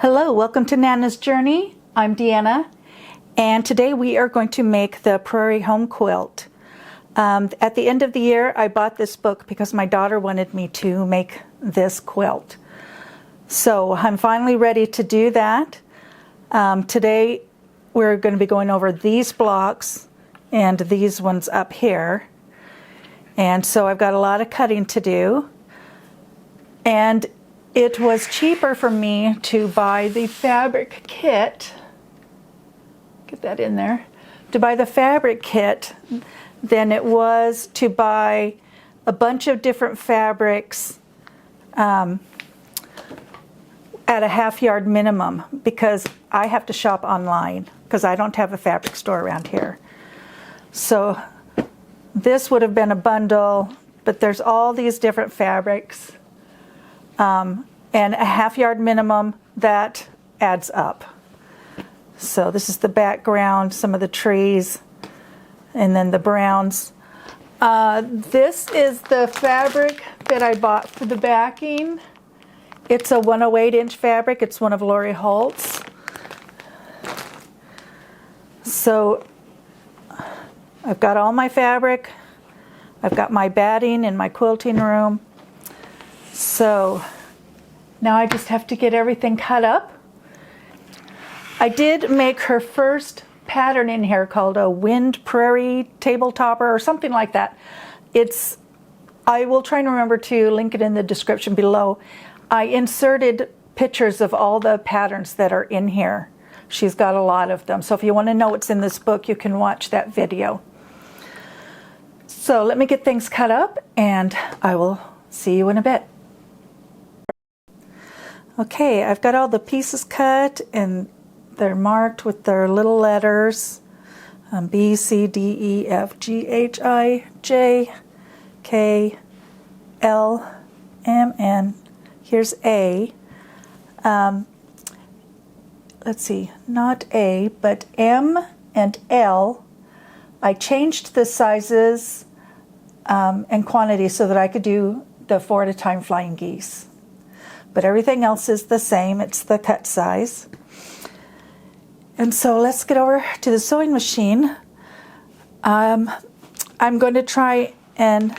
Hello, welcome to Nana's Journey. I'm Deanna, and today we are going to make the Prairie Home quilt. At the end of the year, I bought this book because my daughter wanted me to make this quilt. So I'm finally ready to do that. Today we're going to be going over these blocks and these ones up here. And so I've got a lot of cutting to do. And it was cheaper for me to buy the fabric kit, get that in there, to buy the fabric kit than it was to buy a bunch of different fabrics at a half-yard minimum, because I have to shop online because I don't have a fabric store around here. So this would have been a bundle, but there's all these different fabrics. And a half-yard minimum, that adds up. So this is the background, some of the trees, and then the browns. This is the fabric that I bought for the backing. It's a 108-inch fabric. It's one of Lori Holt's. So I've got all my fabric. I've got my batting in my quilting room. So now I just have to get everything cut up. I did make her first pattern in here called a wind prairie tabletopper or something like that. I will try and remember to link it in the description below. I inserted pictures of all the patterns that are in here. She's got a lot of them. So if you want to know what's in this book, you can watch that video. So let me get things cut up and I will see you in a bit. Okay, I've got all the pieces cut and they're marked with their little letters. B, C, D, E, F, G, H, I, J, K, L, M, N. Here's A. Let's see, not A, but M and L. I changed the sizes and quantities so that I could do the 4 at a time flying geese. But everything else is the same. It's the cut size. And so let's get over to the sewing machine. I'm going to try and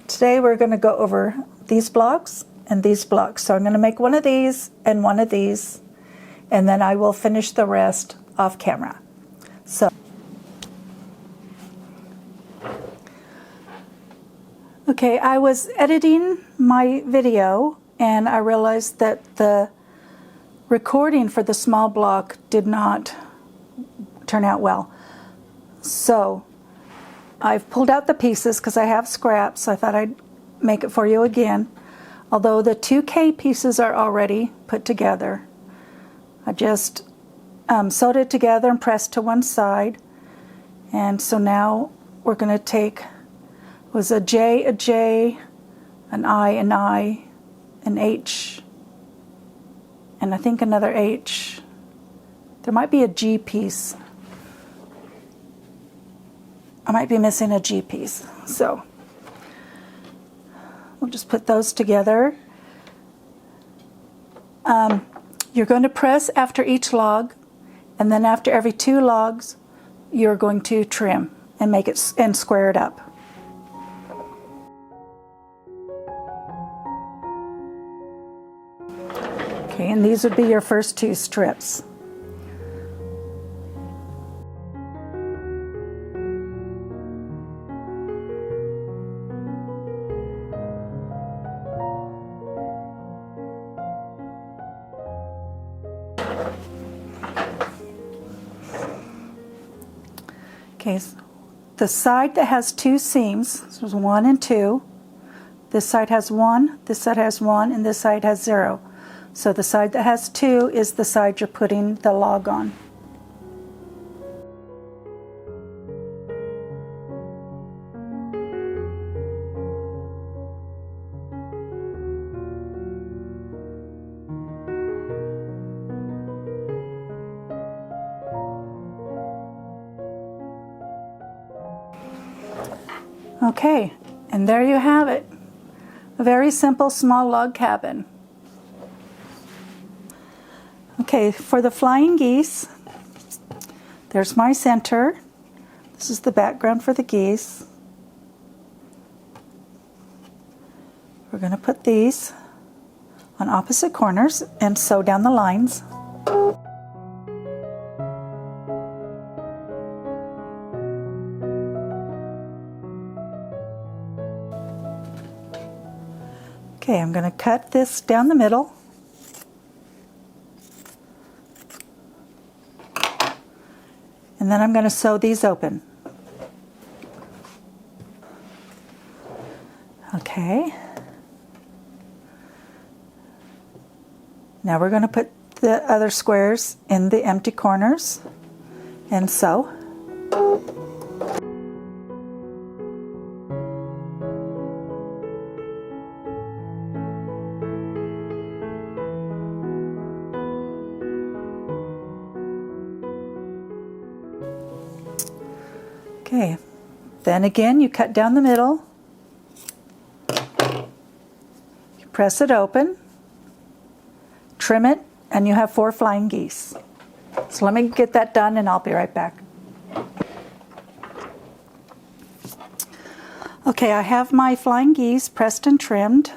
today we're going to go over these blocks and these blocks. So I'm going to make one of these and one of these, and then I will finish the rest off camera. So okay, I was editing my video and I realized that the recording for the small block did not turn out well. So I've pulled out the pieces because I have scraps. So I thought I'd make it for you again. Although the 2K pieces are already put together. I just sewed it together and pressed to one side. And so now we're going to take was a J, an I, an H, and I think another H. There might be a G piece. I might be missing a G piece. So we'll just put those together. You're going to press after each log, and then after every 2 logs, you're going to trim and make it and square it up. Okay, and these would be your first 2 strips. Okay, so the side that has 2 seams, this was 1 and 2. This side has 1, this side has 1, and this side has 0. So the side that has 2 is the side you're putting the log on. Okay, and there you have it. A very simple small log cabin. Okay, for the flying geese, there's my center. This is the background for the geese. We're going to put these on opposite corners and sew down the lines. Okay, I'm going to cut this down the middle. And then I'm going to sew these open. Okay. Now we're going to put the other squares in the empty corners and sew. Okay, then again you cut down the middle, you press it open, trim it, and you have 4 flying geese. So let me get that done and I'll be right back. Okay, I have my flying geese pressed and trimmed.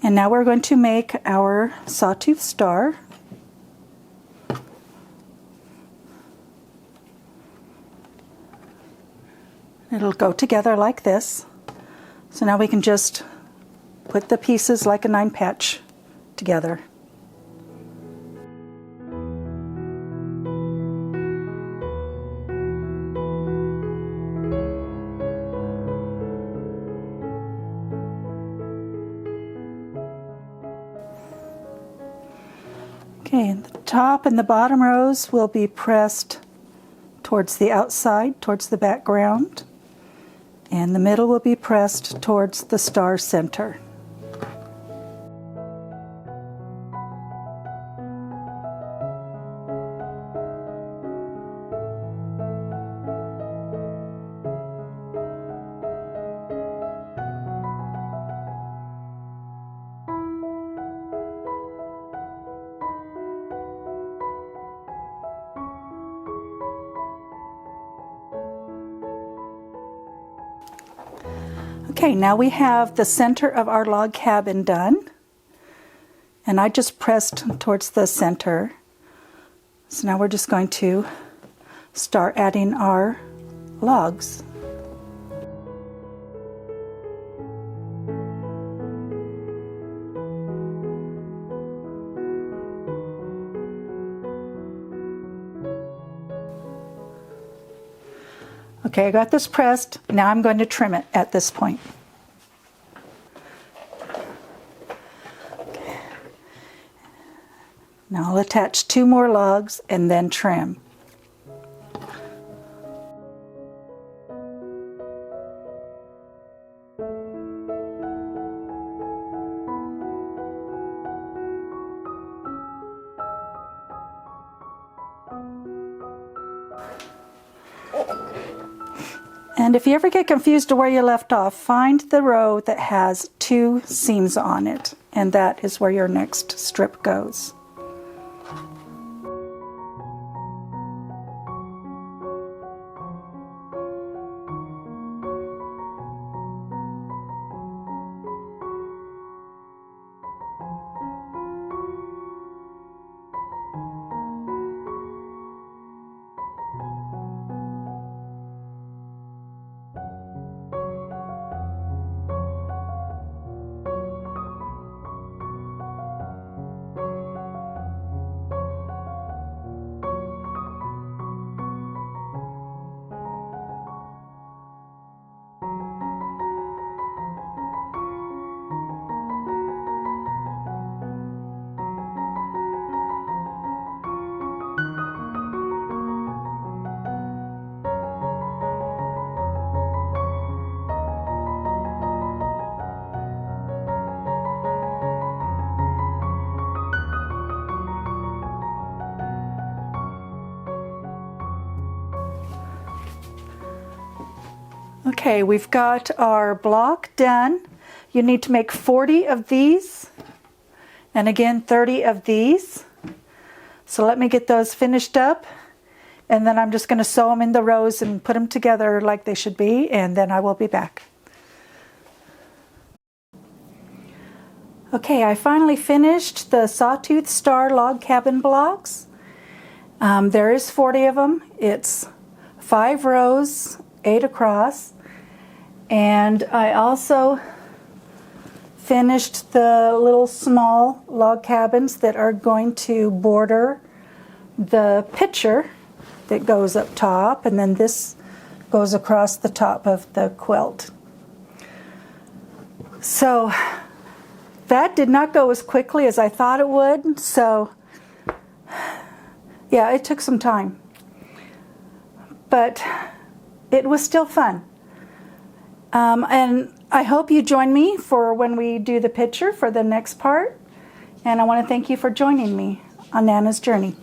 And now we're going to make our sawtooth star. It'll go together like this. So now we can just put the pieces like a 9-patch together. Okay, and the top and the bottom rows will be pressed towards the outside, towards the background. And the middle will be pressed towards the star center. Okay, now we have the center of our log cabin done, and I just pressed towards the center. So now we're just going to start adding our logs. Okay, I got this pressed. Now I'm going to trim it at this point. Okay. Now I'll attach 2 more logs and then trim. And if you ever get confused to where you left off, find the row that has 2 seams on it, and that is where your next strip goes. Okay, we've got our block done. You need to make 40 of these, and again 30 of these. So let me get those finished up, and then I'm just going to sew them in the rows and put them together like they should be, and then I will be back. Okay, I finally finished the sawtooth star log cabin blocks. There is 40 of them. It's 5 rows, 8 across, and I also finished the little small log cabins that are going to border the picture that goes up top, and then this goes across the top of the quilt. So that did not go as quickly as I thought it would, so yeah, it took some time, but it was still fun. And I hope you join me for when we do the picture for the next part, and I want to thank you for joining me on Nana's journey.